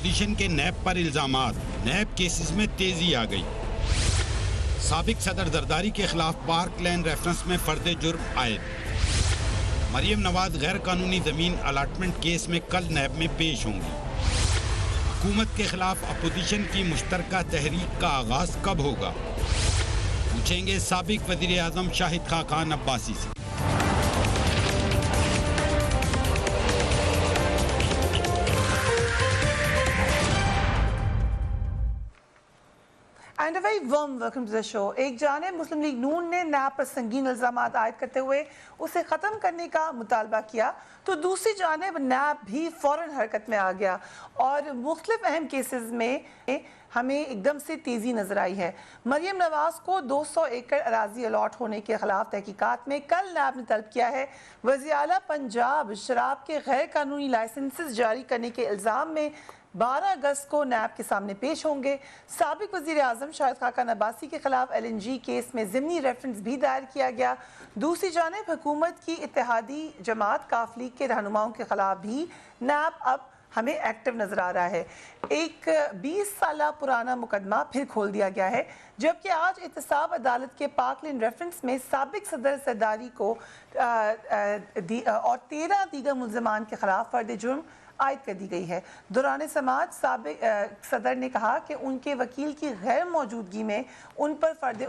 Opposition کے NAB پر الزامات، NAB cases میں تیزی آ گئی۔ سابق صدر زرداری کے خلاف پارک لین ریفرنس میں فرد جرم عائد۔ مریم نواز غیر قانونی زمین الاٹمنٹ کیس میں کل نیب میں پیش ہوں گی۔ حکومت کے خلاف اپوزیشن کی مشترکہ تحریک کا آغاز کب ہوگا؟ پوچھیں گے سابق وزیر اعظم شاہد خاقان عباسی سے۔ And a very warm welcome to the show۔ ایک جانب مسلم لیگ نون نے نیب پر سنگین الزامات عائد کرتے ہوئے اسے ختم کرنے کا مطالبہ کیا، تو دوسری جانب نیب بھی فوراً حرکت میں آ گیا اور مختلف اہم کیسز میں ہمیں ایک دم سے تیزی نظر آئی ہے۔ مریم نواز کو 200 ایکڑ اراضی الاٹ ہونے کے خلاف تحقیقات میں کل نیب نے طلب کیا ہے۔ وزیر اعلیٰ پنجاب شراب کے غیر قانونی لائسنسز جاری کرنے کے الزام میں 12 اگست کو نیب کے سامنے پیش ہوں گے۔ سابق وزیر اعظم شاہد خاقان عباسی کے خلاف LNG کیس میں ضمنی ریفرنس بھی دائر کیا گیا۔ دوسری جانب حکومت کی اتحادی جماعت کاف لیگ کے رہنماؤں کے خلاف بھی نیب اب ہمیں ایکٹیو نظر آ رہا ہے۔ ایک 20 سالہ پرانا مقدمہ پھر کھول دیا گیا ہے، جبکہ آج احتساب عدالت کے پارک لین ریفرنس میں سابق صدر زرداری کو اور 13 دیگر ملزمان کے خلاف فرد جرم عائد کر دی گئی ہے۔ دوران سماعت سابق صدر نے کہا کہ ان کے وکیل کی غیر موجودگی میں ان پر فرد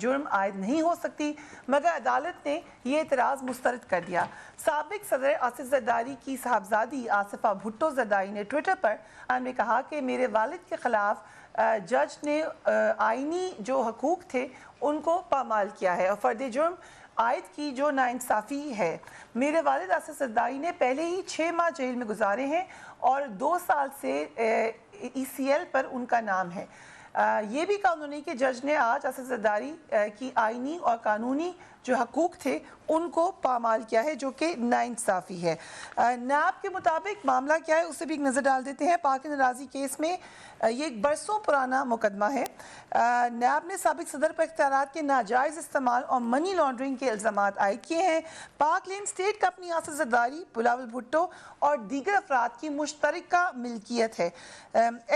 جرم عائد نہیں ہو سکتی، مگر عدالت نے یہ اعتراض مسترد کر دیا۔ سابق صدر آصف زرداری کی صاحبزادی آصفہ بھٹو زرداری نے ٹویٹر پر میں کہا کہ میرے والد کے خلاف جج نے آئینی جو حقوق تھے ان کو پامال کیا ہے اور فرد جرم عائد کی جو ناانصافی ہے۔ میرے والد آصف زرداری نے پہلے ہی 6 ماہ جیل میں گزارے ہیں اور 2 سال سے ECL پر ان کا نام ہے۔ یہ بھی کہا انہوں نے کہ جج نے آج آصف زرداری کی آئینی اور قانونی جو حقوق تھے ان کو پامال کیا ہے، جو کہ ناانصافی ہے۔ نیب کے مطابق معاملہ کیا ہے اسے بھی ایک نظر ڈال دیتے ہیں۔ پارک لین اراضی کیس میں یہ ایک برسوں پرانا مقدمہ ہے۔ نیب نے سابق صدر پر اختیارات کے ناجائز استعمال اور منی لانڈرنگ کے الزامات عائد کیے ہیں۔ پارک لین اسٹیٹ کمپنی آصف زرداری، بلاول بھٹو اور دیگر افراد کی مشترکہ ملکیت ہے۔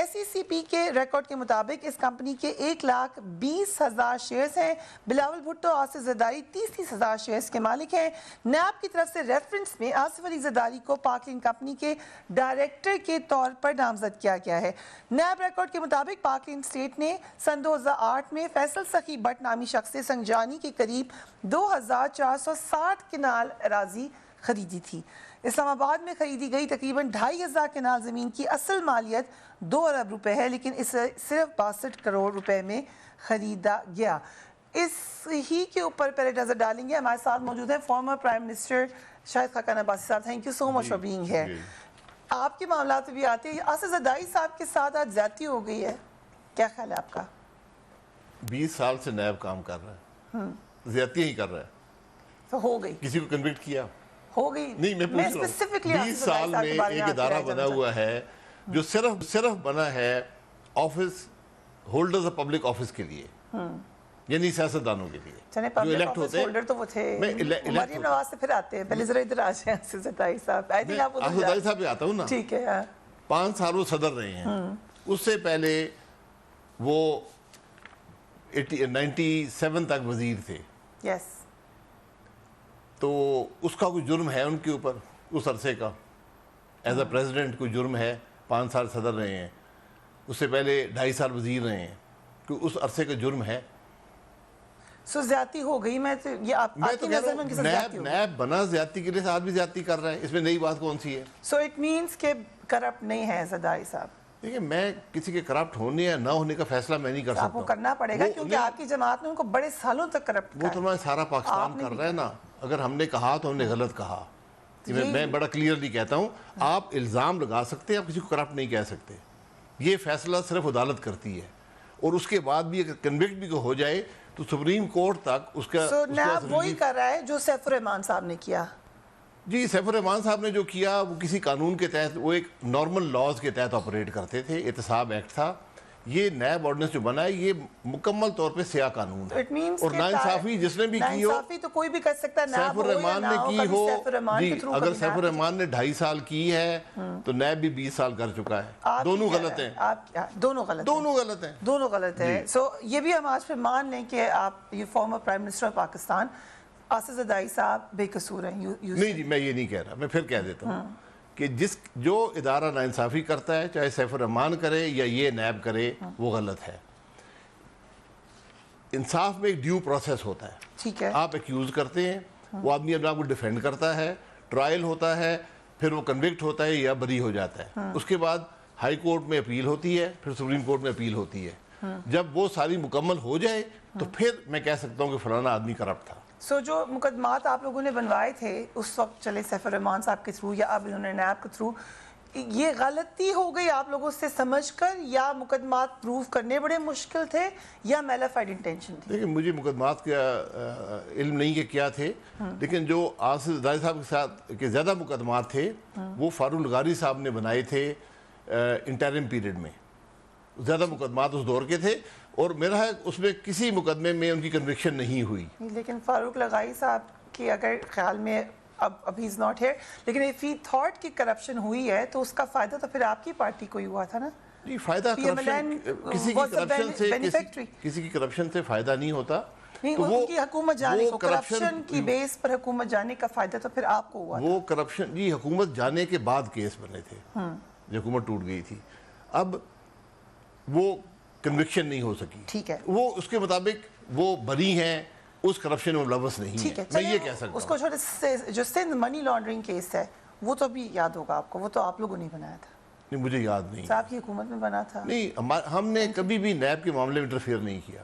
SECP کے ریکارڈ کے مطابق اس کمپنی کے 1,20,000 شیئرز ہیں۔ بلاول بھٹو آصف زرداری 30,000 شیئرز کے مالک ہیں۔ نیب کی طرف سے ریفرنس میں آصف علی زرداری کو پارک لین کمپنی کے ڈائریکٹر کے طور پر نامزد کیا گیا ہے۔ نیب ریکارڈ کے مطابق پارک لین اسٹیٹ نے سن 2008 میں فیصل سخی بٹ نامی شخص سے سنجانی کے قریب 2,460 کنال اراضی خریدی تھی۔ اسلام آباد میں خریدی گئی تقریباً 2,500 کنال زمین کی اصل مالیت 2 ارب روپے ہے، لیکن اسے صرف 62 کروڑ روپے میں خریدا گیا۔ اس ہی کے اوپر پہلے نظر ڈالیں گے۔ ہمارے ساتھ موجود ہیں farmer prime minister Shahid Khaqan Abbasi صاحب۔ Thank you so much for being here. آپ کے معاملات بھی آتے ہیں، آصف زرداری صاحب کے ساتھ آج زیادتی ہو گئی ہے، کیا خیال ہے آپ کا؟ 20 سال سے نیب کام کر رہا ہے، زیادتیاں ہی کر رہا ہے، تو ہو گئی، کسی کو کنوکٹ کیا ہو گئی؟ نہیں، میں پوچھ رہا ہوں 20 سال میں ایک ادارہ بنا ہوا ہے جو صرف بنا ہے office holders of public office کے لیے، یعنی سیاستدانوں کے لیے جو الیکٹ ہوتے ہیں۔ تو وہ تھے مریم نواز سے پھر آتے ہیں، پہلے ذرا ادھر آ جائیں آصف زرداری صاحب۔ آصف زرداری صاحب پہ آتا ہوں نا، ٹھیک ہے۔ 5 سال وہ صدر رہے ہیں، اس سے پہلے وہ 97 تک وزیر تھے، یس، تو اس کا کوئی جرم ہے ان کے اوپر اس عرصے کا؟ ایز اے پریزیڈنٹ کوئی جرم ہے؟ 5 سال صدر رہے ہیں، اس سے پہلے 2.5 سال وزیر رہے ہیں، کوئی اس عرصے کا جرم ہے؟ سو زیادتی ہو گئی۔ میں تو یہ آپ کی نظر میں ان کے ساتھ زیادتی ہو گئی؟ نیب بنا زیادتی کے لیے، ساتھ بھی زیادتی کر رہا ہے، اس میں نئی بات کون سی ہے؟ سو اٹ مینس کہ کرپٹ نہیں ہے زرداری صاحب؟ دیکھیں، میں کسی کے کرپٹ ہونے یا نہ ہونے کا فیصلہ میں نہیں کر سکتا۔ آپ کو کرنا پڑے گا کیونکہ آپ کی جماعت نے ان کو بڑے سالوں تک کرپٹ کیا۔ وہ تو میں سارا پاکستان کر رہا ہے نا، اگر ہم نے کہا تو ہم نے غلط کہا۔ میں بڑا کلیئرلی کہتا ہوں، آپ الزام لگا سکتے ہیں، آپ کسی کو کرپٹ نہیں کہہ سکتے، یہ فیصلہ صرف عدالت کرتی ہے، اور اس کے بعد بھی اگر کنوکٹ بھی ہو جائے تو سپریم کورٹ تک اس کا نیب وہی کر رہا ہے جو سیف الرحمان صاحب نے کیا۔ جی، سیف الرحمان صاحب نے جو کیا وہ کسی قانون کے تحت، وہ ایک نارمل لاز کے تحت آپریٹ کرتے تھے۔ احتساب ایکٹ تھا یہ نیب آرڈیننس جو بنا ہے یہ مکمل طور پہ سیاہ قانون ہے اور ناانصافی جس نے بھی کی ہو ناانصافی تو کوئی بھی کر سکتا ہے، سیف الرحمان نے کی ہو جی اگر سیف الرحمان نے 2.5 سال کی ہے تو نیب بھی 20 سال کر چکا ہے، دونوں غلط ہیں، دونوں غلط ہیں۔ سو یہ بھی ہم آج پہ مان لیں کہ آپ یہ farmer prime minister Pakistan Asif Zardari صاحب بے قصور ہیں؟ نہیں جی میں یہ نہیں کہہ رہا، میں پھر کہہ دیتا ہوں کہ جو ادارہ ناانصافی کرتا ہے چاہے سیف الرحمان کرے یا یہ نیب کرے وہ غلط ہے۔ انصاف میں ایک ڈیو پروسیس ہوتا ہے، ٹھیک ہے، آپ ایکیوز کرتے ہیں، وہ آدمی اپنے آپ کو ڈیفینڈ کرتا ہے، ٹرائل ہوتا ہے، پھر وہ کنوکٹ ہوتا ہے یا بری ہو جاتا ہے، اس کے بعد ہائی کورٹ میں اپیل ہوتی ہے، پھر سپریم کورٹ میں اپیل ہوتی ہے، جب وہ ساری مکمل ہو جائے تو پھر میں کہہ سکتا ہوں کہ فلانا آدمی کرپٹ تھا۔ سو جو مقدمات آپ لوگوں نے بنوائے تھے اس وقت، چلے سیف الرحمان صاحب کے تھرو یا اب انہوں نے نیب کے تھرو، یہ غلطی ہو گئی آپ لوگوں سے سمجھ کر، یا مقدمات پروف کرنے بڑے مشکل تھے، یا میلیفائڈ انٹینشن تھی؟ دیکھیں مجھے مقدمات کا علم نہیں کہ کیا تھے، لیکن جو آصف زرداری صاحب کے ساتھ کہ زیادہ مقدمات تھے وہ فاروق لغاری صاحب نے بنائے تھے انٹرم پیریڈ میں، زیادہ مقدمات اس دور کے تھے، اور میرا ہے اس میں کسی مقدمے میں ان کی کنوکشن نہیں ہوئی۔ لیکن فاروق لغاری صاحب کی اگر خیال میں اب ہی از ناٹ ہیئر، لیکن if he thought کہ کرپشن ہوئی ہے تو اس کا فائدہ تو پھر آپ کی پارٹی کو ہی ہوا تھا نا؟ نہیں، فائدہ کسی کی کرپشن سے فائدہ نہیں ہوتا، نہیں ان کی حکومت جانے کو، کرپشن کی بیس پر حکومت جانے کا فائدہ تو پھر آپ کو ہوا۔ وہ کرپشن جی حکومت جانے کے بعد کیس بنے تھے جو حکومت ٹوٹ گئی تھی، اب وہ کنوکشن نہیں ہو سکی، ٹھیک ہے، وہ اس کے مطابق وہ بری ہیں، اس کرپشن میں ملوث نہیں ہے، میں یہ کہہ سکتا ہوں۔ اس کو چھوڑے جو سندھ منی لانڈرنگ کیس ہے وہ تو بھی یاد ہوگا آپ کو، وہ تو آپ لوگوں نے بنایا تھا؟ نہیں مجھے یاد نہیں، صاحب کی حکومت میں بنا تھا؟ نہیں، ہم نے کبھی بھی نیب کے معاملے میں انٹرفیئر نہیں کیا،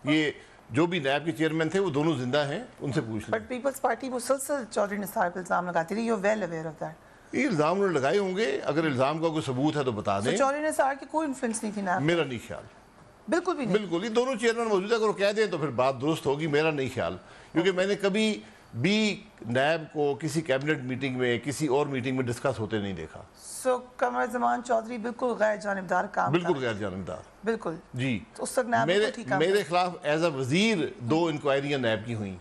یہ جو بھی نیب کے چیئرمین تھے وہ دونوں زندہ ہیں، ان سے پوچھ لیں۔ بٹ پیپلز پارٹی مسلسل چودھری نثار پہ الزام لگاتی رہی، you will aware of that. یہ الزام انہوں نے لگائے ہوں گے، اگر الزام کا کوئی ثبوت ہے تو بتا دیں۔ چودھری نثار کی کوئی انفلوئنس نہیں تھی نا؟ میرا نہیں خیال، بالکل بھی نہیں۔ بالکل، یہ دونوں چیئرمین موجود ہے، اگر وہ کہہ دیں تو پھر بات درست ہوگی، میرا نہیں خیال، کیونکہ میں نے کبھی بھی نیب کو کسی کیبنٹ میٹنگ میں کسی اور میٹنگ میں ڈسکس ہوتے نہیں دیکھا۔ سو قمر زمان چودھری بالکل غیر جانبدار کام، بالکل غیر جانبدار، بالکل جی۔ اس وقت نیب بالکل ٹھیک کام، میرے خلاف ایز اے وزیر 2 انکوائریاں نیب کی ہوئیں۔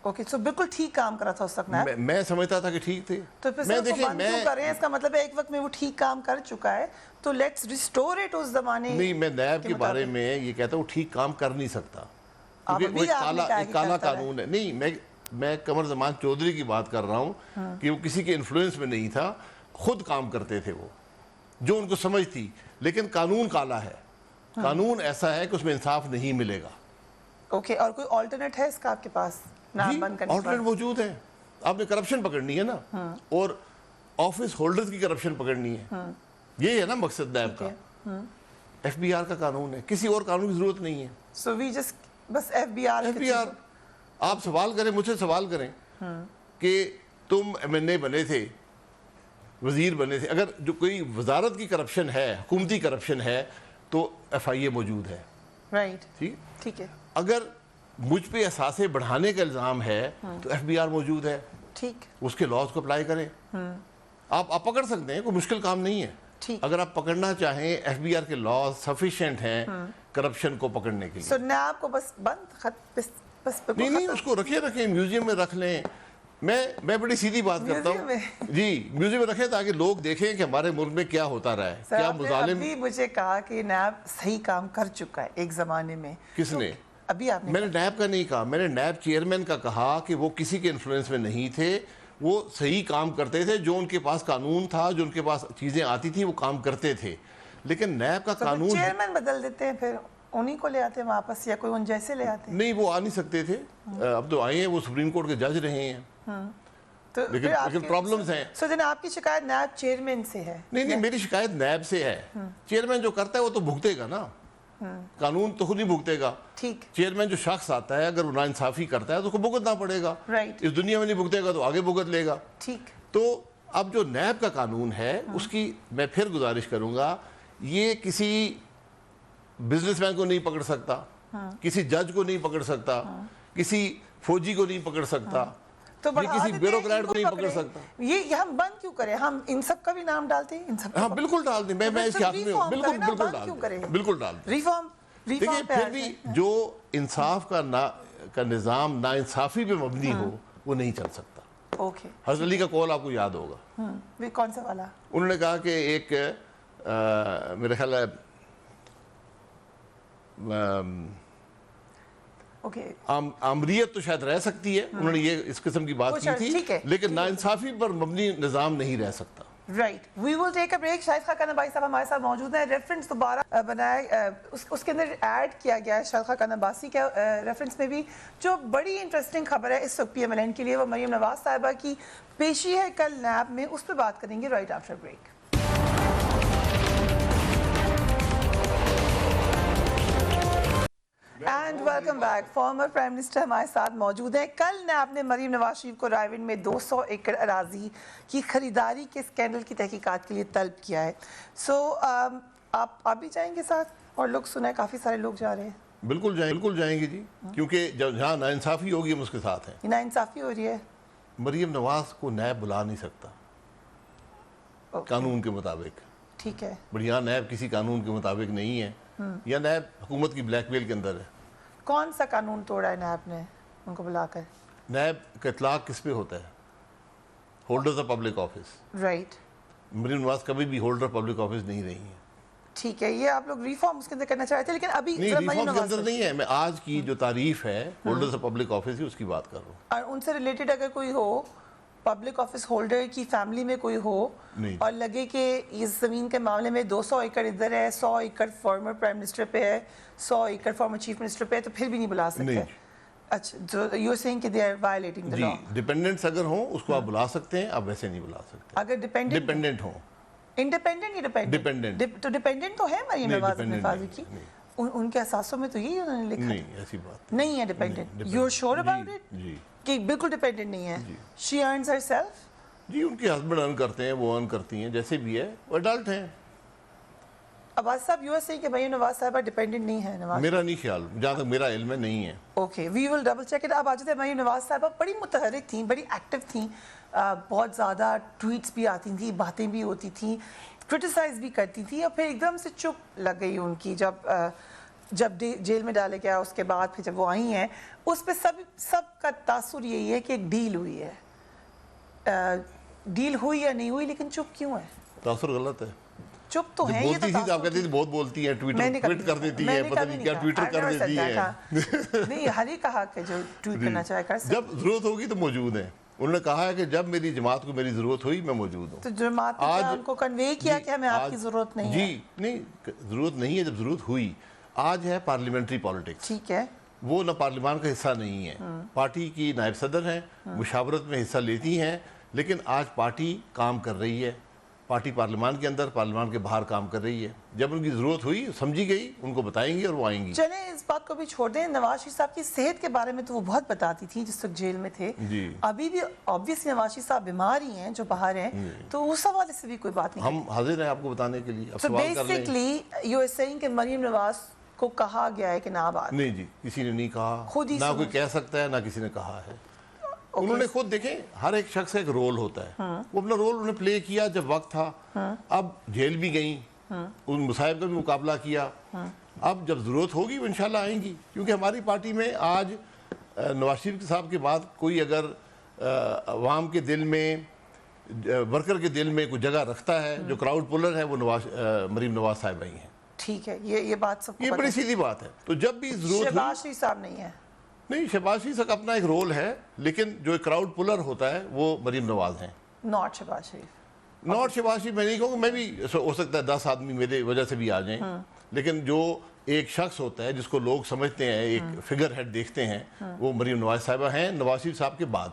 اوکے، سو بالکل ٹھیک کام کرا تھا اس وقت نیب؟ میں سمجھتا تھا کہ ٹھیک تھے۔ تو پھر سر کو بند کیوں کر رہے ہیں؟ اس کا مطلب ہے ایک وقت میں وہ ٹھیک کام کر چکا ہے تو لیٹس ریسٹور اٹ اس زمانے۔ نہیں، میں نیب کے بارے میں یہ کہتا ہوں ٹھیک کام کر نہیں سکتا، کیونکہ وہ ایک کالا قانون ہے۔ نہیں، میں قمر زمان چودھری کی بات کر رہا ہوں کہ وہ کسی کے انفلوئنس میں نہیں تھا، خود کام کرتے تھے وہ جو ان کو سمجھ تھی، لیکن قانون کالا ہے، قانون ایسا ہے کہ اس میں انصاف نہیں ملے گا۔ اوکے، اور کوئی آلٹرنیٹ ہے اس کا آپ کے پاس؟ آلٹرنیٹ موجود ہے، آپ نے کرپشن پکڑنی ہے نا، اور آفس ہولڈرز کی کرپشن پکڑنی ہے، یہ ہے نا مقصد نیب کا۔ ایف بی آر کا قانون ہے، کسی اور قانون کی ضرورت نہیں ہے۔ سو وی جسٹ بس ایف بی آر، آپ سوال کریں، مجھ سے سوال کریں کہ تم ایم این اے بنے تھے، وزیر بنے تھے، اگر جو کوئی وزارت کی کرپشن ہے، حکومتی کرپشن ہے تو ایف آئی اے موجود ہے، رائٹ، ٹھیک ہے۔ اگر مجھ پہ اثاثے بڑھانے کا الزام ہے تو ایف بی آر موجود ہے، ٹھیک، اس کے لاز کو اپلائی کریں، آپ پکڑ سکتے ہیں، کوئی مشکل کام نہیں ہے۔ اگر آپ پکڑنا چاہیں ایف بی آر کے لاز سفیشینٹ ہیں کرپشن کو پکڑنے کے لیے۔ سو نیب کو بس بند خط بس نہیں، اس کو رکھیں، میوزیم میں رکھ لیں۔ میں بڑی سیدھی بات کرتا ہوں جی، میوزیم میں رکھیں تاکہ لوگ دیکھیں کہ ہمارے ملک میں کیا ہوتا رہا ہے، کیا مظالم۔ ابھی مجھے کہا کہ نیب صحیح کام کر چکا ہے ایک زمانے میں۔ کس نے؟ ابھی آپ نے؟ میں نے نیب کا نہیں کہا، میں نے نیب چیئرمین کا کہا کہ وہ کسی کے انفلوئنس میں نہیں تھے، وہ صحیح کام کرتے تھے، جو ان کے پاس قانون تھا، جو ان کے پاس چیزیں آتی تھی وہ کام کرتے تھے، لیکن نیب کا قانون۔ چیئرمین بدل دیتے ہیں پھر انہی کو لے آتے ہیں واپس، یا کوئی ان جیسے لے آتے ہیں؟ نہیں، وہ آ نہیں سکتے تھے، اب تو آئے ہیں، وہ سپریم کورٹ کے جج رہے ہیں، لیکن پرابلمز ہیں۔ سو جناب آپ کی شکایت نیب چیئرمین سے ہے؟ نہیں، میری شکایت نیب سے ہے۔ چیئرمین جو کرتا ہے وہ تو بھگتے گا نا، قانون تو خود ہی بھگتے گا۔ ٹھیک، چیئرمین جو شخص آتا ہے اگر وہ ناانصافی کرتا ہے تو اس کو بھگتنا پڑے گا، اس دنیا میں نہیں بھگتے گا تو آگے بھگت لے گا۔ ٹھیک، تو اب جو نیب کا قانون ہے اس کی میں پھر گزارش کروں گا، یہ کسی بزنس مین کو نہیں پکڑ سکتا، کسی جج کو نہیں پکڑ سکتا، کسی فوجی کو نہیں پکڑ سکتا، تو یہ کسی بیوروکریٹ کو نہیں پکڑ سکتا. یہ ہم بند کیوں کریں؟ ہم ان سب کا بھی نام ڈالتے ہیں. ان سب ہاں بالکل ڈال دیں, میں اس کے حق میں ہوں, بالکل ڈال دیں, بالکل ڈال دیں. ریفارم دیکھیں پھر بھی جو انصاف کا نظام نا انصافی پہ مبنی ہو وہ نہیں چل سکتا. اوکے, حضرت علی کا قول آپ کو یاد ہوگا, کون سا والا؟ انہوں نے کہا کہ ایک میرے خیال ہے آمریت تو شاید رہ سکتی ہے, انہوں نے یہ اس قسم کی بات کی تھی, لیکن ناانصافی پر مبنی نظام نہیں رہ سکتا. Right, we will take a break. Shahid Khaqan بھائی صاحب ہمارے ساتھ موجود ہیں. ریفرنس دوبارہ بنایا, اس کے اندر ایڈ کیا گیا ہے شاہد خاقان عباسی کے ریفرنس میں بھی. جو بڑی انٹرسٹنگ خبر ہے اس وقت پی ایم ایل این کے لیے وہ مریم نواز صاحبہ کی پیشی ہے کل نیب میں, اس پہ بات کریں گے right after break. And welcome back. Farmer prime minister ہمارے ساتھ موجود ہیں. کل نیب نے مریم نواز شریف کو رائے ونڈ میں 200 ایکڑ اراضی کی خریداری کے اسکینڈل کی تحقیقات کے لیے طلب کیا ہے. سو آپ بھی جائیں گے ساتھ؟ اور لوگ سنا ہے کافی سارے لوگ جا رہے ہیں. بالکل جائیں گے جی, کیونکہ جہاں ناانصافی ہوگی ہم اس کے ساتھ ہیں. ناانصافی ہو رہی ہے. مریم نواز کو نیب بلا نہیں سکتا قانون کے مطابق. ٹھیک ہے, بٹ یہاں نیب کسی قانون کے مطابق نہیں ہے, یا نیب حکومت کی بلیک میل کے اندر ہے. کون سا قانون توڑا ہے نیب نے ان کو بلا کر؟ نیب کا اطلاق کس پہ ہوتا ہے؟ Holders of public office. Right, Maryam Nawaz کبھی بھی ہولڈر پبلک آفس نہیں رہی ہیں. ٹھیک ہے, یہ آپ لوگ ریفارم اس کے اندر کرنا چاہتے ہیں, لیکن ابھی نہیں ریفارم کے اندر نہیں ہے. میں آج کی جو تعریف ہے ہولڈرز آف پبلک آفس کی, اس کی بات کر رہا ہوں. اور ان سے ریلیٹڈ اگر کوئی ہو, پبلک آفس ہولڈر کی فیملی میں کوئی ہو اور لگے کہ اس زمین کے معاملے میں 200 ایکڑ ادھر ہے, 100 ایکڑ فارمر پرائم منسٹر پہ ہے, 100 ایکڑ فارمر چیف منسٹر پہ ہے, تو پھر بھی نہیں بلا سکتے. اچھا, یو آر سیئنگ کہ they are violating the law. Dependents اگر ہوں اس کو آپ بلا سکتے ہیں, آپ ویسے نہیں بلا سکتے. اگر ڈیپینڈنٹ ہوں, انڈیپینڈنٹ یا ڈیپینڈنٹ, تو ڈیپینڈنٹ تو ہے مریم نواز حفاظی کی. ان کے اثاثوں میں تو یہی انہوں نے لکھا. نہیں ایسی بات نہیں ہے dependent. You are sure about it کہ بالکل ڈیپینڈنٹ نہیں ہے؟ شی ارنز ہر سیلف. جی ان کے ہسبینڈ ارن کرتے ہیں, وہ ارن کرتی ہیں, جیسے بھی ہے وہ ایڈلٹ ہیں. عباس صاحب, یو ایس اے کہ مریم نواز صاحبہ ڈیپینڈنٹ نہیں ہے. نواز میرا نہیں خیال, جہاں تک میرا علم ہے نہیں ہے. Okay, we will double check it. اب آ جاتے ہیں, مریم نواز صاحبہ بڑی متحرک تھیں, بڑی ایکٹیو تھیں, بہت زیادہ ٹویٹس بھی آتی تھیں, باتیں بھی ہوتی تھیں, کرٹیسائز بھی کرتی تھیں, اور پھر ایک دم سے چپ لگ گئی ان کی جب جیل میں ڈالے گیا. اس کے بعد پھر جب وہ آئی ہیں, اس پہ سب کا تاثر یہی ہے کہ ایک ڈیل ہوئی ہے. ڈیل ہوئی یا نہیں ہوئی, لیکن چپ کیوں ہے؟ تاثر غلط ہے. چپ تو ہیں, یہ تو آپ کہتے تھے بہت بولتی ہیں, ٹویٹ کر دیتی ہے, پتہ نہیں کیا ٹویٹر کر دیتی ہے. نہیں, ہر ایک کہا کہ جو ٹویٹ کرنا چاہے کر سکتے. جب ضرورت ہوگی تو موجود ہیں. انہوں نے کہا ہے کہ جب میری جماعت کو میری ضرورت ہوئی میں موجود ہوں. تو جماعت نے ان کو کنوے کیا کہ ہمیں آپ کی ضرورت نہیں ہے؟ جی نہیں, ضرورت نہیں ہے, جب ضرورت ہوئی. آج ہے پارلیمنٹری پالیٹکس. ٹھیک ہے, وہ نہ پارلیمان کا حصہ نہیں ہے, پارٹی کی نائب صدر ہیں, مشاورت میں حصہ لیتی ہیں, لیکن آج پارٹی کام کر رہی ہے. پارٹی پارلیمان کے اندر, پارلیمان کے باہر کام کر رہی ہے. جب ان کی ضرورت ہوئی, سمجھی گئی, ان کو بتائیں گے اور وہ آئیں گی. چلیں اس بات کو بھی چھوڑ دیں. نواز شریف صاحب کی صحت کے بارے میں تو وہ بہت بتاتی تھی جس وقت جیل میں تھے. ابھی بھی آبویسلی نواز شریف صاحب بیمار ہی ہیں جو باہر ہیں, تو اس حوالے سے بھی کوئی بات نہیں. ہم حاضر ہیں آپ کو بتانے کے لیے. تو بیسکلی یو آر سیئنگ کہ مریم نواز کو کہا گیا ہے کہ نہ بات. نہیں جی, کسی نے نہیں کہا, نہ کوئی کہہ سکتا ہے, نہ کسی نے کہا ہے. انہوں نے خود دیکھیں, ہر ایک شخص کا ایک رول ہوتا ہے, وہ اپنا رول انہوں نے پلے کیا جب وقت تھا. اب جیل بھی گئیں, ان مصائب کا بھی مقابلہ کیا. اب جب ضرورت ہوگی وہ انشاءاللہ آئیں گی, کیونکہ ہماری پارٹی میں آج نواز شریف صاحب کے بعد کوئی اگر عوام کے دل میں, ورکر کے دل میں کوئی جگہ رکھتا ہے جو کراؤڈ پولر ہے, وہ مریم نواز صاحبہ ہی ہیں. ٹھیک ہے, یہ بات سب کو, یہ بڑی سیدھی بات ہے. تو جب بھی ضرورت, شہباز شریف صاحب نہیں ہے. نہیں, شہباز شریف کا اپنا ایک رول ہے, لیکن جو ایک کراؤڈ پولر ہوتا ہے وہ مریم نواز ہیں. ناٹ شہباز شریف. ناٹ شہباز شریف میں نہیں کہوں گا, میں بھی ہو سکتا ہے 10 آدمی میرے وجہ سے بھی آ جائیں, لیکن جو ایک شخص ہوتا ہے جس کو لوگ سمجھتے ہیں, ایک فگر ہیڈ دیکھتے ہیں, وہ مریم نواز صاحبہ ہیں, نواز شریف صاحب کے بعد.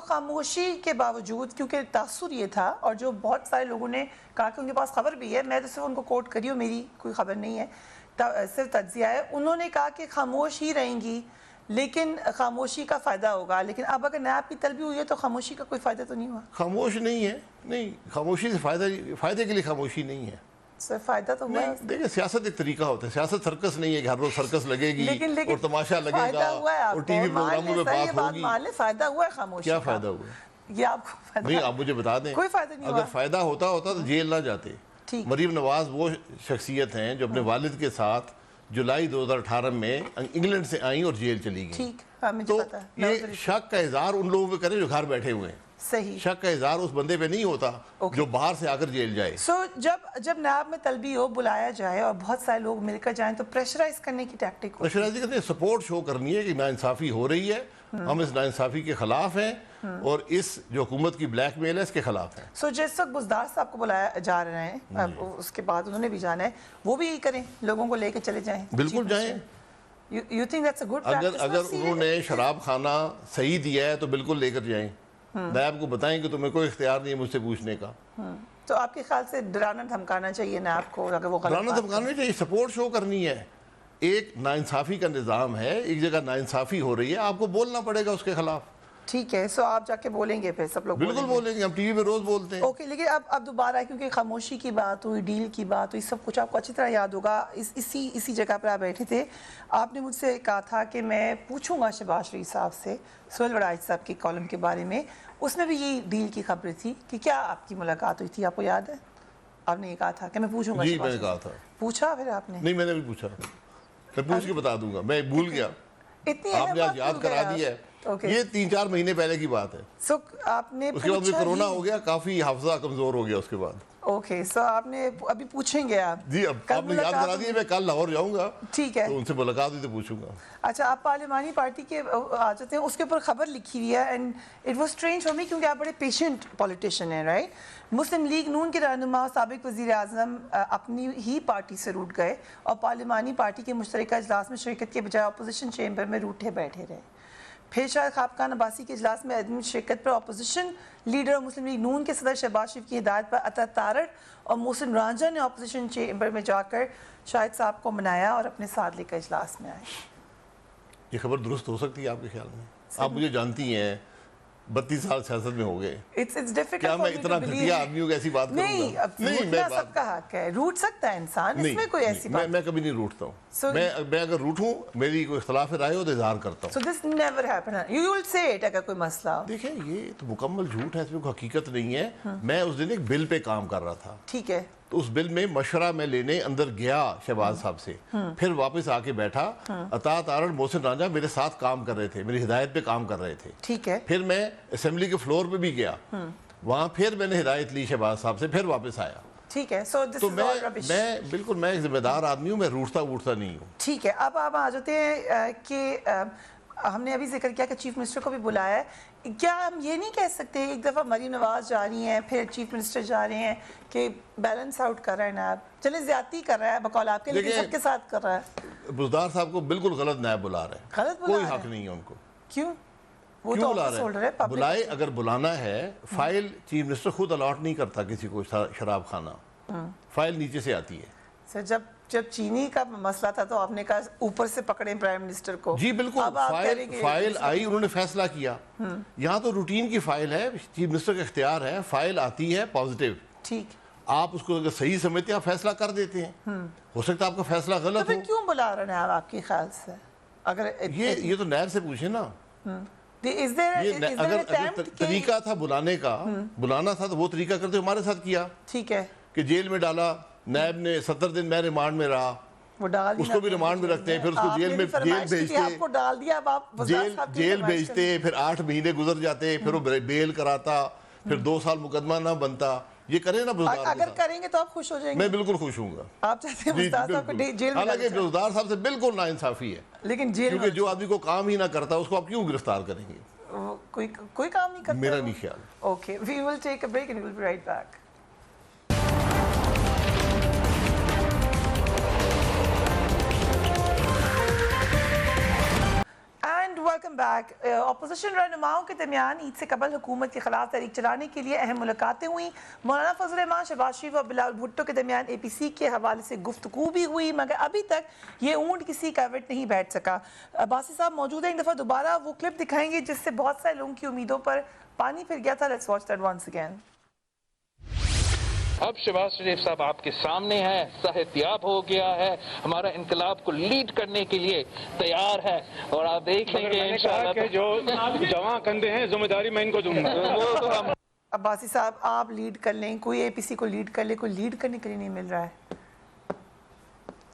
خاموشی کے باوجود, کیونکہ تاثر یہ تھا, اور جو بہت سارے لوگوں نے کہا کہ ان کے پاس خبر بھی ہے, میں تو صرف ان کو کوٹ کری ہوں, میری کوئی خبر نہیں ہے, صرف تجزیہ ہے, انہوں نے کہا کہ خاموش ہی رہیں گی, لیکن خاموشی کا فائدہ ہوگا. لیکن اب اگر نیب کی طلبی ہوئی ہے تو خاموشی کا کوئی فائدہ تو نہیں ہوا. خاموش نہیں ہے, نہیں, خاموشی سے فائدے کے لیے خاموشی نہیں ہے. فائدہ تو ہوا ہے. دیکھیں سیاست ایک طریقہ ہوتا ہے, سیاست سرکس نہیں ہے کہ ہر روز سرکس لگے گی لیکن اور تماشا لگے گا اور ٹی وی پروگراموں میں بات ہوگی. مان لیں فائدہ ہوا ہے خاموشی. کیا فائدہ ہوا ہے؟ یہ آپ کو فائدہ نہیں, آپ مجھے بتا دیں. کوئی فائدہ نہیں ہوا. اگر فائدہ ہوتا تو جیل نہ جاتے. مریم نواز وہ شخصیت ہیں جو اپنے والد کے ساتھ جولائی 2018 میں انگلینڈ سے آئیں اور جیل چلی گئیں. تو یہ شک کا اظہار ان لوگوں پہ کریں جو گھر بیٹھے ہوئے ہیں. صحیح. شک کا اظہار اس بندے پہ نہیں ہوتا جو باہر سے آ کر جیل جائے. جب نیب میں طلبی ہو بلایا جائے اور بہت سارے لوگ مل کر جائیں تو پریشرائز کرنے کی ٹیکٹک پریشرائز کرتے ہیں, سپورٹ شو کرنی ہے کہ ناانصافی ہو رہی ہے, ہم اس ناانصافی کے خلاف ہیں اور اس جو حکومت کی بلیک میل ہے اس کے خلاف ہیں. جس وقت بزدار صاحب کو بلایا جا رہے ہیں اس کے بعد انہوں نے بھی جانا ہے, وہ بھی یہی کریں, لوگوں کو لے کے چلے جائیں. بالکل جائیں. You think that's a good practice? اگر انہوں نے شراب خانہ صحیح دیا ہے تو بالکل لے کر جائیں. نیب کو بتائیں کہ تمہیں کوئی اختیار نہیں ہے مجھ سے پوچھنے کا. تو آپ کے خیال سے ڈرانا دھمکانا چاہیے نیب کو اگر وہ غلط ڈرانا دھمکانا نہیں چاہیے, سپورٹ شو کرنی ہے. ایک ناانصافی کا نظام ہے, ایک جگہ ناانصافی ہو رہی ہے, آپ کو بولنا پڑے گا اس کے خلاف. ٹھیک ہے, سو آپ جا کے بولیں گے پھر سب لوگ؟ بالکل بولیں گے, ہم ٹی وی پہ روز بولتے ہیں. اوکے, لیکن اب دوبارہ کیونکہ خاموشی کی بات ہوئی, ڈیل کی بات ہوئی, سب کچھ آپ کو اچھی طرح یاد ہوگا. اسی جگہ پر آپ بیٹھے تھے, آپ نے مجھ سے کہا تھا کہ میں پوچھوں گا شہباز شریف صاحب سے سہیل وڑائچ صاحب کی کالم کے بارے میں. اس میں بھی یہی ڈیل کی خبریں تھی کہ کیا آپ کی ملاقات ہوئی تھی, آپ کو یاد ہے؟ آپ نے یہ کہا تھا کہ میں پوچھوں گا. جی میں نے کہا تھا. پوچھا پھر آپ نے؟ نہیں میں نے بھی پوچھا, میں پوچھ کے بتا دوں گا, میں بھول گیا. آپ نے آج یاد کرا دی ہے, یہ 3-4 مہینے پہلے کی بات ہے. سو آپ نے اس کے بعد کرونا ہو گیا, کافی حافظہ کمزور ہو گیا اس کے بعد. اوکے, سو آپ نے ابھی پوچھیں گے آپ؟ جی اب آپ نے یاد کرا دیا, میں کل لاہور جاؤں گا. ٹھیک ہے, تو ان سے ملاقات ہوئی تو پوچھوں گا. اچھا, آپ پارلیمانی پارٹی کے آ جاتے ہیں, اس کے اوپر خبر لکھی ہوئی ہے and it was strange for me کیونکہ آپ بڑے پیشنٹ پولیٹیشین ہیں, رائٹ؟ مسلم لیگ نون کے رہنما سابق وزیر اعظم اپنی ہی پارٹی سے روٹ گئے اور پارلیمانی پارٹی کے مشترکہ اجلاس میں شرکت کے بجائے اپوزیشن چیمبر میں روٹھے بیٹھے رہے. پھر شاید خوابقان عباسی کے اجلاس میں عدم شرکت پر اپوزیشن لیڈر اور مسلم لیگ نون کے صدر شہباز شریف کی ہدایت پر عطا تارڑ اور محسن رانجھا نے اپوزیشن چیمبر میں جا کر شاہد صاحب کو منایا اور اپنے ساتھ لے کر اجلاس میں آئے. یہ خبر درست ہو سکتی ہے آپ کے خیال میں؟ آپ مجھے جانتی ہیں, 32 سال سیاست میں ہو گئے, کیا میں اتنا گھٹیا آدمیوں کی ایسی بات کروں گا؟ نہیں, میں سب کا حق ہے, روٹ سکتا ہے انسان, اس میں کوئی ایسی بات. میں کبھی نہیں روٹتا ہوں. میں اگر روٹوں, میری کوئی اختلاف رائے ہو تو اظہار کرتا ہوں. So this never happened. You will say it اگر کوئی مسئلہ ہو. دیکھیں یہ تو مکمل جھوٹ ہے, اس میں کوئی حقیقت نہیں ہے. میں اس دن ایک بل پہ کام کر رہا تھا. ٹھیک ہے. تو اس بل میں مشورہ میں لینے اندر گیا شہباز صاحب سے, پھر واپس آ کے بیٹھا. عطا تارڑ محسن رانجھا میرے ساتھ کام کر رہے تھے, میری ہدایت پہ کام کر رہے تھے. ٹھیک ہے. پھر میں اسمبلی کے فلور پہ بھی گیا, وہاں پھر میں نے ہدایت لی شہباز صاحب سے, پھر واپس آیا. ٹھیک ہے. تو میں بالکل میں ایک ذمہ دار آدمی ہوں, میں روٹتا ووٹتا نہیں ہوں. ٹھیک ہے. اب آپ آ جاتے ہیں کہ ہم نے ابھی ذکر کیا کہ چیف منسٹر کو بھی بلایا ہے. کیا ہم یہ نہیں کہہ سکتے ایک دفعہ مریم نواز جا رہی ہیں, پھر چیف منسٹر جا رہے ہیں کہ بیلنس آؤٹ کر رہا ہے نیب, چلے زیادتی کر رہا ہے بقول آپ کے, لیکن سب کے ساتھ کر رہا ہے. بزدار صاحب کو بالکل غلط نیب بلا رہے ہیں. غلط بلا رہے ہیں, کوئی حق نہیں ہے ان کو. کیوں؟ وہ تو آفس ہولڈر ہے, پبلک بلائے. اگر بلانا ہے, فائل چیف منسٹر خود الاٹ نہیں کرتا کسی کو شراب خانہ, فائل نیچے سے آتی ہے. سر جب چینی کا مسئلہ تھا تو آپ نے کہا اوپر سے پکڑیں پرائم منسٹر کو. جی بالکل, فائل آئی, انہوں نے فیصلہ کیا. یہاں تو روٹین کی فائل ہے, چیف منسٹر کا اختیار ہے, فائل آتی ہے پازیٹیو. ٹھیک, آپ اس کو اگر صحیح سمجھتے ہیں آپ فیصلہ کر دیتے ہیں. ہو سکتا ہے آپ کا فیصلہ غلط ہو. کیوں بلا رہے ہیں آپ کے خیال سے؟ اگر یہ تو نیب سے پوچھیں نا. اگر طریقہ تھا بلانے کا, بلانا تھا تو وہ طریقہ کرتے ہمارے ساتھ کیا. ٹھیک ہے. کہ جیل میں ڈالا, نیب نے 70 دن میں ریمانڈ میں رہا, اس کو بھی ریمانڈ میں رکھتے ہیں, پھر اس کو جیل میں جیل بھیجتے, پھر 8 مہینے گزر جاتے, پھر وہ بیل کراتا, پھر 2 سال مقدمہ نہ بنتا. یہ کریں نا بزدار. اگر کریں گے تو آپ خوش ہو جائیں گے؟ میں بالکل خوش ہوں گا. آپ چاہتے ہیں بزدار صاحب کو جیل میں؟ حالانکہ بزدار صاحب سے بالکل ناانصافی ہے, لیکن جیل, کیونکہ جو آدمی کو کام ہی نہ کرتا اس کو آپ کیوں گرفتار کریں گے؟ کوئی کام نہیں کرتا, میرا نہیں خیال. Okay, we will take a break and we'll be right back. Welcome back. Opposition رہنماؤں کے درمیان عید سے قبل حکومت کے خلاف تحریک چلانے کے لیے اہم ملاقاتیں ہوئیں. مولانا فضل الرحمان, شہباز شریف اور بلاول بھٹو کے درمیان اے پی سی کے حوالے سے گفتگو بھی ہوئی, مگر ابھی تک یہ اونٹ کسی کیوٹ نہیں بیٹھ سکا. عباسی صاحب موجود ہیں, ایک دفعہ دوبارہ وہ کلپ دکھائیں گے جس سے بہت سارے لوگوں کی امیدوں پر پانی پھر گیا تھا. Let's watch that once again. اب شہباز شریف صاحب آپ کے سامنے ہے، صحتیاب ہو گیا ہے، ہمارا انقلاب کو لیڈ کرنے کے لیے تیار ہے، اور آپ دیکھ لیں گے انشاءاللہ کہ جو جوان کندھے ہیں ذمہ داری میں ان کو دوں گا. وہ تو ہم عباسی صاحب آپ لیڈ کر لیں، کوئی اے پی سی کو لیڈ کر لے، کوئی لیڈ کرنے کے لیے نہیں مل رہا ہے.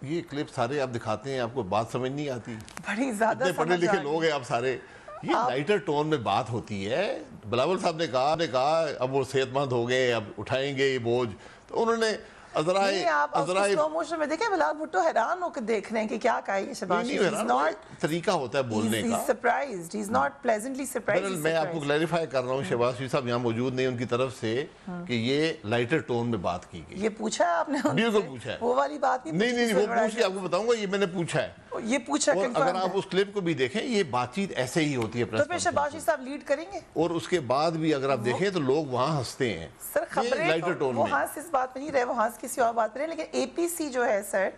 یہ کلپ سارے آپ دکھاتے ہیں، آپ کو بات سمجھ نہیں آتی. بڑی زیادہ اتنے پڑھے لکھے لوگ ہیں آپ سارے. یہ لائٹر ٹون میں بات ہوتی ہے. بلاول صاحب نے کہا اب وہ صحت مند ہو گئے، اب اٹھائیں گے یہ بوجھ، تو انہوں نے آپ سلو موشن میں دیکھیں بلال بھٹو حیران ہو کے دیکھ رہے ہیں کہ کیا کہا یہ شہباز شریف. طریقہ ہوتا ہے بولنے کا. Surprised, he is not pleasantly surprised. میں آپ کو کلیریفائی کر رہا ہوں، شہباز شریف صاحب یہاں موجود نہیں ان کی طرف سے کہ یہ لائٹر ٹون میں بات کی گئی. یہ پوچھا ہے آپ نے؟ بالکل پوچھا ہے. وہ والی بات نہیں وہ پوچھ کے آپ کو بتاؤں گا، یہ میں نے پوچھا ہے. یہ پوچھا اور اگر آپ اس کلپ کو بھی دیکھیں، یہ بات چیت ایسے ہی ہوتی ہے. تو پھر شہباز شریف صاحب لیڈ کریں گے، اور اس کے بعد بھی اگر آپ دیکھیں تو لوگ وہاں ہنستے ہیں. سر خبریں وہ ہنس اس بات میں نہیں رہے، وہ ہنس کسی اور بات میں رہے. لیکن اے پی سی جو ہے سر،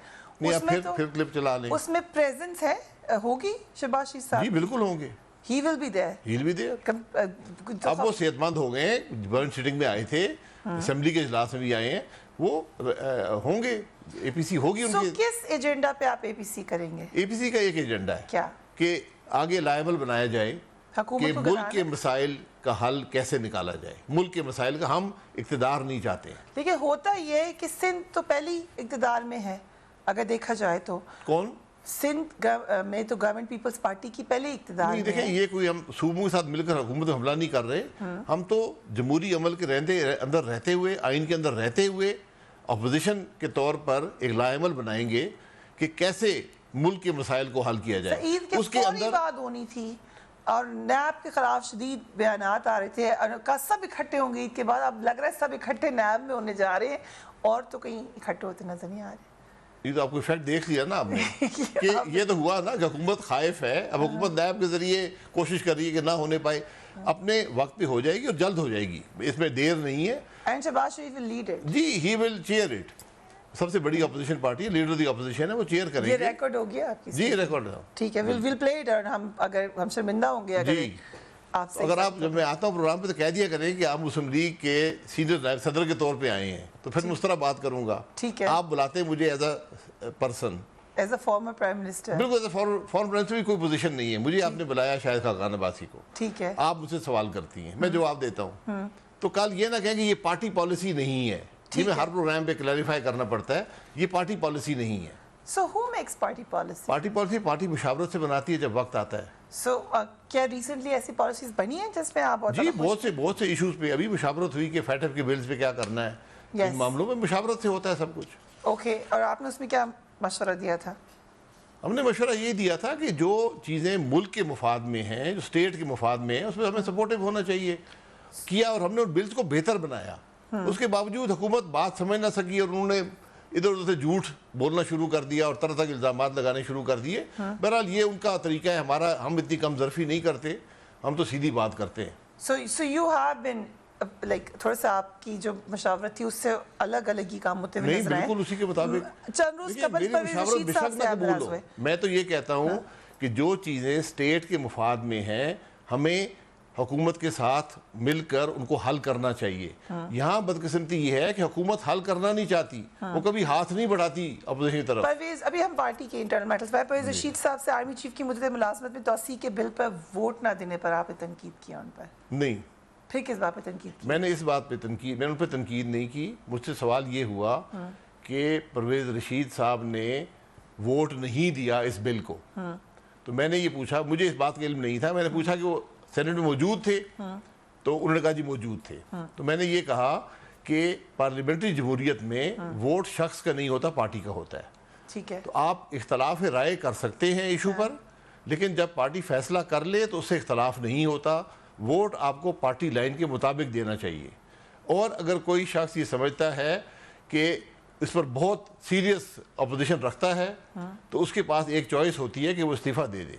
اس میں تو پھر کلپ چلا لیں، اس میں پریزنس ہے، ہوگی شہباز شریف صاحب. جی بالکل ہوں گے. He will be there. He'll be there. اب وہ صحت مند ہو گئے، برن سٹنگ میں آئے تھے، اسمبلی کے اجلاس میں بھی آئے ہیں، وہ ہوں گے. اے پی سی ہوگی ان کی. کس ایجنڈا پہ آپ اے پی سی کریں گے؟ اے پی سی کا ایک ایجنڈا ہے کیا کہ آگے لائبل بنایا جائے کہ ملک کے مسائل کا حل کیسے نکالا جائے. ملک کے مسائل کا ہم اقتدار نہیں چاہتے ہیں. دیکھیں ہوتا یہ ہے کہ سندھ تو پہلی اقتدار میں ہے اگر دیکھا جائے تو. کون؟ سندھ میں تو گورنمنٹ پیپلز پارٹی کی پہلے اقتدار نہیں. دیکھیں یہ کوئی ہم صوبوں کے ساتھ مل کر حکومت حملہ نہیں کر رہے. ہم تو جمہوری عمل کے اندر رہتے ہوئے، آئین کے اندر رہتے ہوئے اپوزیشن کے طور پر ایک لا عمل بنائیں گے کہ کیسے ملک کے مسائل کو حل کیا جائے. عید کے فوری بعد ہونی تھی اور نیب کے خلاف شدید بیانات آ رہے تھے، سب اکٹھے ہوں گے عید کے بعد. اب لگ رہا ہے سب اکٹھے نیب میں ہونے جا رہے ہیں، اور تو کہیں اکٹھے ہوتے نظر نہیں آ رہے. یہ تو آپ کو ایفیکٹ دیکھ لیا نا آپ نے کہ یہ تو ہوا نا کہ حکومت خائف ہے. اب حکومت نیب کے ذریعے کوشش کر رہی ہے کہ نہ ہونے پائے. اپنے وقت پہ ہو جائے گی اور جلد ہو جائے گی، اس میں دیر نہیں ہے. And Shahbaz Sharif will lead it. جی ہی ول چیئر اٹ. سب سے بڑی اپوزیشن پارٹی ہے، لیڈر دی اپوزیشن ہے، وہ چیئر کریں گے. یہ ریکارڈ ہو گیا آپ کی؟ جی ریکارڈ ہے. ٹھیک ہے، we'll play it. اور اگر ہم شرمندہ ہوں گے اگر آپ جب میں آتا ہوں پروگرام پہ تو کہہ دیا کریں کہ آپ مسلم لیگ کے سینئر نائب صدر کے طور پہ آئے ہیں، تو پھر اس طرح بات کروں گا. ٹھیک ہے. آپ بلاتے ہیں مجھے as a person, as a former prime minister. بالکل as a former prime minister بھی کوئی پوزیشن نہیں ہے. مجھے آپ نے بلایا شاہد خاقان عباسی کو. ٹھیک ہے. آپ مجھ سے سوال کرتی ہیں، میں جواب دیتا ہوں. تو کل یہ نہ کہیں کہ یہ پارٹی پالیسی نہیں ہے. یہ میں ہر پروگرام پہ کلیریفائی کرنا پڑتا ہے، یہ پارٹی پالیسی نہیں ہے. So who makes party policy? Party policy party مشاورت سے بناتی ہے جب وقت آتا ہے. So کیا ریسنٹلی ایسی پالیسیز بنی ہیں جس میں آپ جی بہت سے ایشوز پہ ابھی مشاورت ہوئی کہ فیٹ ایف کے بلز پہ کیا کرنا ہے. ان معاملوں میں مشاورت سے ہوتا ہے سب کچھ. اوکے. اور آپ نے اس میں کیا مشورہ دیا تھا؟ ہم نے مشورہ یہ دیا تھا کہ جو چیزیں ملک کے مفاد میں ہیں، جو اسٹیٹ کے مفاد میں ہیں، اس میں ہمیں سپورٹیو ہونا چاہیے. کیا اور ہم نے ان بلز کو بہتر بنایا. اس کے باوجود حکومت بات سمجھ نہ سکی اور انہوں نے ادھر ادھر سے جھوٹ بولنا شروع کر دیا اور طرح طرح کے الزامات لگانے شروع کر دیے. بہرحال یہ ان کا طریقہ ہے. ہم اتنی کم ظرفی نہیں کرتے، ہم تو سیدھی بات کرتے ہیں. So you have been like تھوڑا سا آپ کی جو مشاورت تھی اس سے الگ الگ ہی کام ہوتے ہوئے نظر آئے. بالکل اسی کے مطابق. چند روز قبل پرویز رشید صاحب سے آپ ناراض ہوئے. میں تو یہ کہتا ہوں کہ جو چیزیں اسٹیٹ کے مفاد میں ہیں ہمیں حکومت کے ساتھ مل کر ان کو حل کرنا چاہیے. یہاں بدقسمتی یہ ہے کہ حکومت حل کرنا نہیں چاہتی، وہ کبھی ہاتھ نہیں بڑھاتی اپوزیشن کی طرف. پرویز ابھی ہم پارٹی کے انٹرنل میٹرز پر پرویز رشید صاحب سے آرمی چیف کی مدت ملازمت میں توسیع کے بل پر ووٹ نہ دینے پر آپ نے تنقید کیا ان پر؟ نہیں. پھر کس بات پہ تنقید کی؟ میں نے اس بات پہ میں نے ان پہ تنقید نہیں کی. مجھ سے سوال یہ ہوا کہ پرویز رشید صاحب نے ووٹ نہیں دیا اس بل کو. تو میں نے یہ پوچھا، مجھے اس بات کا علم نہیں تھا، میں نے پوچھا کہ وہ سینٹ میں موجود تھے؟ تو انہوں نے کہا جی موجود تھے. تو میں نے یہ کہا کہ پارلیمنٹری جمہوریت میں ووٹ شخص کا نہیں ہوتا، پارٹی کا ہوتا ہے. ٹھیک ہے. تو آپ اختلاف رائے کر سکتے ہیں ایشو پر، لیکن جب پارٹی فیصلہ کر لے تو اس سے اختلاف نہیں ہوتا. ووٹ آپ کو پارٹی لائن کے مطابق دینا چاہیے. اور اگر کوئی شخص یہ سمجھتا ہے کہ اس پر بہت سیریس اپوزیشن رکھتا ہے تو اس کے پاس ایک چوائس ہوتی ہے کہ وہ استعفیٰ دے دے.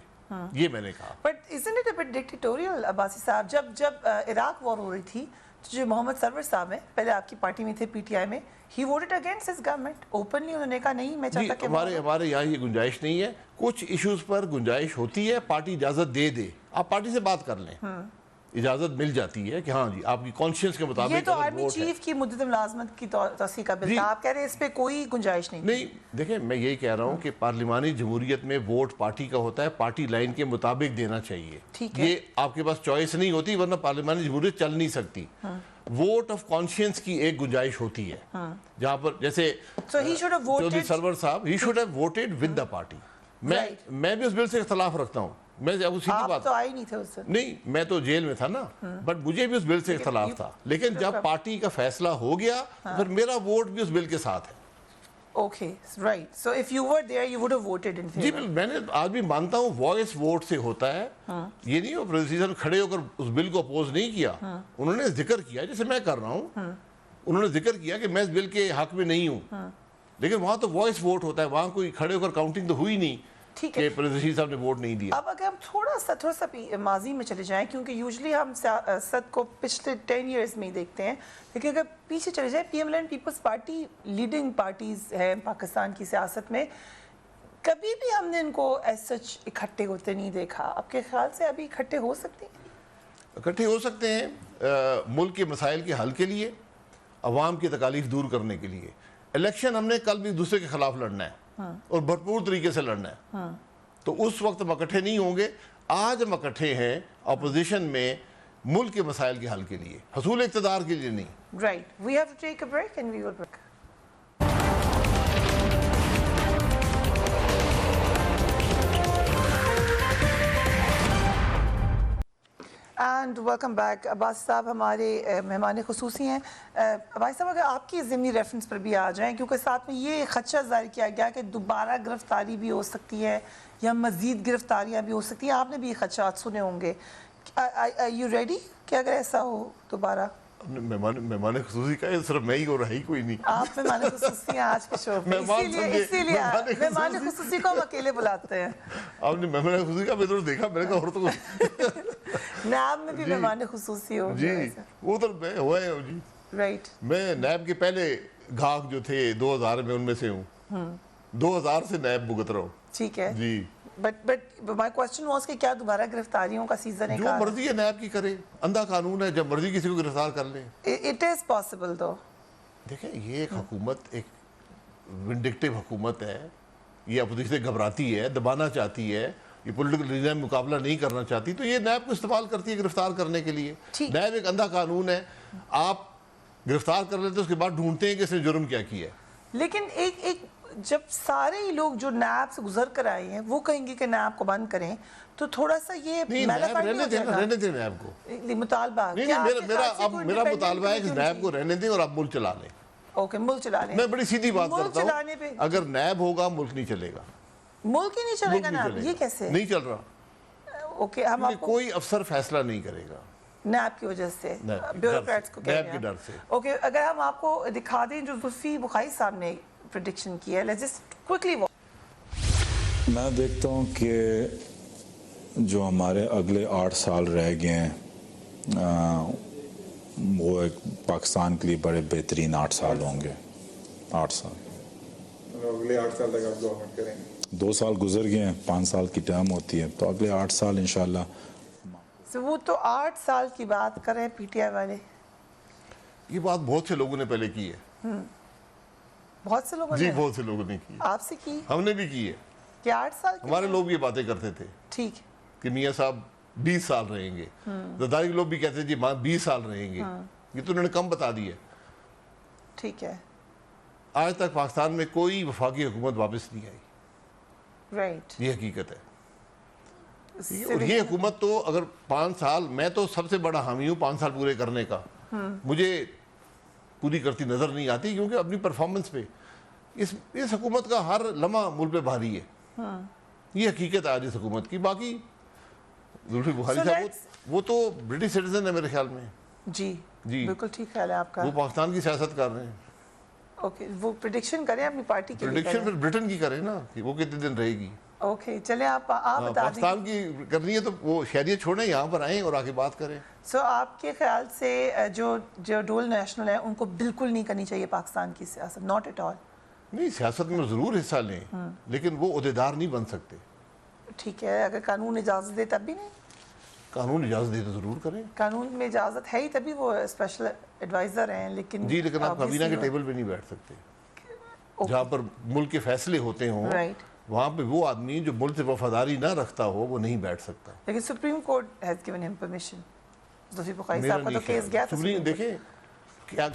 یہ میں نے کہا. But isn't it a bit dictatorial Abbasi صاحب؟ جب عراق وار ہو رہی تھی تو جو محمد سرور صاحب ہیں، پہلے آپ کی پارٹی میں تھے پی ٹی آئی میں، he voted against his government openly. انہوں نے کہا نہیں میں چاہتا کہ ہمارے یہاں یہ گنجائش نہیں ہے. کچھ ایشوز پر گنجائش ہوتی ہے، پارٹی اجازت دے دے، آپ پارٹی سے بات کر لیں. اجازت مل جاتی ہے کہ ہاں جی آپ کی کانشیس کے مطابق یہ تو اگر آرمی ووٹ ہے. چیف کی مدت ملازمت کی توسیع کا بل جی. تھا، آپ کہہ رہے ہیں اس پہ کوئی گنجائش نہیں؟ نہیں دیکھیں میں یہی کہہ رہا ہوں کہ پارلیمانی جمہوریت میں ووٹ پارٹی کا ہوتا ہے، پارٹی لائن کے مطابق دینا چاہیے. ٹھیک ہے. یہ آپ کے پاس چوائس نہیں ہوتی، ورنہ پارلیمانی جمہوریت چل نہیں سکتی. ووٹ آف کانشینس کی ایک گنجائش ہوتی ہے جہاں پر جیسے چودھری سرور صاحب he should have voted with the party. میں بھی اس بل سے اختلاف رکھتا ہوں. میں آپ تو آئے نہیں تھے اس سے. نہیں میں تو جیل میں تھا نا، بٹ مجھے بھی اس بل سے اختلاف تھا، لیکن جب پارٹی کا فیصلہ ہو گیا پھر میرا ووٹ بھی اس بل کے ساتھ ہے. Okay, right. So if you were there, you would have voted in G favor. میں نے آج بھی مانتا ہوں وائس ووٹ سے ہوتا ہے. یہ نہیں وہ پریزیڈنٹ صاحب کھڑے ہو کر اس بل کو اپوز نہیں کیا، انہوں نے ذکر کیا جیسے میں کر رہا ہوں. انہوں نے ذکر کیا کہ میں اس بل کے حق میں نہیں ہوں، لیکن وہاں تو وائس ووٹ ہوتا ہے، وہاں کوئی کھڑے ہو کر کاؤنٹنگ تو ہوئی نہیں کہ پریزیڈنٹ صاحب نے ووٹ نہیں دیا. اب اگر ہم تھوڑا سا ماضی میں چلے جائیں، کیونکہ یوزلی ہم سیاست کو پچھلے 10 ایئرز میں ہی دیکھتے ہیں، لیکن اگر پیچھے چلے جائیں P M L and Peoples Party leading parties ہیں پاکستان کی سیاست میں، کبھی بھی ہم نے ان کو ایز سچ اکٹھے ہوتے نہیں دیکھا. آپ کے خیال سے ابھی اکٹھے ہو سکتے ہیں؟ اکٹھے ہو سکتے ہیں ملک کے مسائل کے حل کے لیے، عوام کی تکالیف دور کرنے کے لیے. الیکشن ہم نے کل بھی دوسرے کے خلاف لڑنا ہے اور بھرپور طریقے سے لڑنا ہے، تو اس وقت ہم اکٹھے نہیں ہوں گے. آج ہم اکٹھے ہیں اپوزیشن میں ملک کے مسائل کے حل کے لیے، حصول اقتدار کے لیے نہیں. Right. We have to take a break and we will break. And welcome back. Abbas صاحب ہمارے مہمان خصوصی ہیں. عباس صاحب اگر آپ کی ضمنی ریفرنس پر بھی آ جائیں، کیونکہ ساتھ میں یہ خدشہ ظاہر کیا گیا کہ دوبارہ گرفتاری بھی ہو سکتی ہے یا مزید گرفتاریاں بھی ہو سکتی ہیں، آپ نے بھی یہ خدشات سنے ہوں گے. Are you ready کہ اگر ایسا ہو دوبارہ؟ مہمان خصوصی کا صرف میں ہی ہو رہا ہی کوئی نہیں. آپ مہمان خصوصی ہیں آج کے شو میں، اسی لیے مہمان خصوصی کو ہم اکیلے بلاتے ہیں. آپ نے مہمان خصوصی کا میں تو دیکھا، میں نے کہا اور تو نیب میں بھی مہمان خصوصی ہو. جی وہ تو میں ہوا ہے جی. رائٹ. میں نیب کے پہلے گاہک جو تھے 2000 میں ان میں سے ہوں، 2000 سے نیب بھگت رہا ہوں. ٹھیک ہے جی. بٹ my question was کہ کیا دوبارہ گرفتاریوں کا سیزن ہے؟ جو مرضی ہے نیب کی کرے، اندھا قانون ہے، جب مرضی کسی کو گرفتار کر لیں. It is possible though. دیکھیں یہ ایک حکومت ایک ونڈکٹیو حکومت ہے، یہ اپوزیشن سے گھبراتی ہے، دبانا چاہتی ہے، یہ پولیٹیکل ریزن مقابلہ نہیں کرنا چاہتی، تو یہ نیب کو استعمال کرتی ہے گرفتار کرنے کے لیے. نیب ایک اندھا قانون ہے، آپ گرفتار کر لیتے اس کے بعد ڈھونڈتے ہیں کہ اس نے جرم کیا کیا ہے. لیکن ایک جب سارے ہی لوگ جو نیب سے گزر کر آئے ہیں وہ کہیں گے کہ نیب کو بند کریں، تو تھوڑا سا یہ رہنے دیں نیب کو. مطالبہ میرا مطالبہ ہے کہ نیب کو رہنے دیں اور آپ ملک چلا لیں. اوکے ملک چلا لیں. میں بڑی سیدھی بات کرتا ہوں، اگر نیب ہوگا ملک نہیں چلے گا. ملک ہی نہیں چلے گا نیب؟ یہ کیسے؟ نہیں چل رہا. اوکے ہم کوئی افسر فیصلہ نہیں کرے گا نیب کی وجہ سے، بیوروکریٹس کو کہہ رہے ہیں، نیب کے ڈر سے. اوکے اگر ہم آپ کو دکھا دیں جو زلفی بخاری صاحب نے پریڈکشن کی ہے، لیٹس جسٹ کوئکلی. میں دیکھتا ہوں کہ جو ہمارے اگلے 8 سال رہ گئے ہیں وہ ایک پاکستان کے لیے بڑے بہترین 8 سال ہوں گے. 8 سال اگلے 8 سال تک آپ گورنمنٹ کریں گے. 2 سال گزر گئے ہیں، 5 سال کی ٹرم ہوتی ہے، تو اگلے 8 سال انشاءاللہ. وہ تو 8 سال کی بات کر رہے ہیں پی ٹی آئی والے. یہ بات بہت سے لوگوں نے پہلے کی ہے. بہت سے لوگوں نے؟ جی بہت سے لوگوں نے کی. آپ سے کی؟ ہم نے بھی کی ہے. کہ 8 سال کی؟ ہمارے لوگ یہ باتیں کرتے تھے. ٹھیک. کہ میاں صاحب 20 سال رہیں گے. زرداری کے لوگ بھی کہتے تھے جی 20 سال رہیں گے. یہ تو انہوں نے کم بتا دی ہے. ٹھیک ہے. آج تک پاکستان میں کوئی وفاقی حکومت واپس نہیں آئی. رائٹ. یہ حقیقت ہے. اور یہ حکومت تو اگر 5 سال، میں تو سب سے بڑا حامی ہوں 5 سال پورے کرنے کا. مجھے پوری کرتی نظر نہیں آتی کیونکہ اپنی پرفارمنس پہ اس حکومت کا ہر لمحہ ملک پہ بھاری ہے. یہ حقیقت ہے آج اس حکومت کی. باقی زلفی بخاری صاحب وہ تو برٹش سٹیزن ہے میرے خیال میں. جی بالکل ٹھیک خیال ہے آپ کا. وہ پاکستان کی سیاست کر رہے ہیں. اوکے وہ پریڈکشن کریں اپنی پارٹی کے لیے. پریڈکشن پھر برٹن کی کریں نا کہ وہ کتنے دن رہے گی. اوکے چلیں آپ بتا دیں. پاکستان کی کرنی ہے تو وہ شہریت چھوڑیں، یہاں پر آئیں اور آگے بات کریں. سو آپ کے خیال سے جو ڈول نیشنل ہیں ان کو بالکل نہیں کرنی چاہیے پاکستان کی سیاست؟ Not at all. نہیں، سیاست میں ضرور حصہ لیں لیکن وہ عہدیدار نہیں بن سکتے. ٹھیک ہے. اگر قانون اجازت دے تب بھی نہیں؟ قانون اجازت دے تو ضرور کریں. قانون میں اجازت ہے ہی تبھی وہ اسپیشل ایڈوائزر ہیں. لیکن جی لیکن آپ کابینہ کے ٹیبل پہ نہیں بیٹھ سکتے. جہاں پر ملک کے فیصلے ہوتے ہوں وہاں پہ وہ آدمی جو ملک سے وفاداری نہ رکھتا ہو وہ نہیں بیٹھ سکتا. لیکن supreme court has given him permission. Zulfikar Bukhari صاحب کا تو کیس گیا تھا. دیکھیں کیا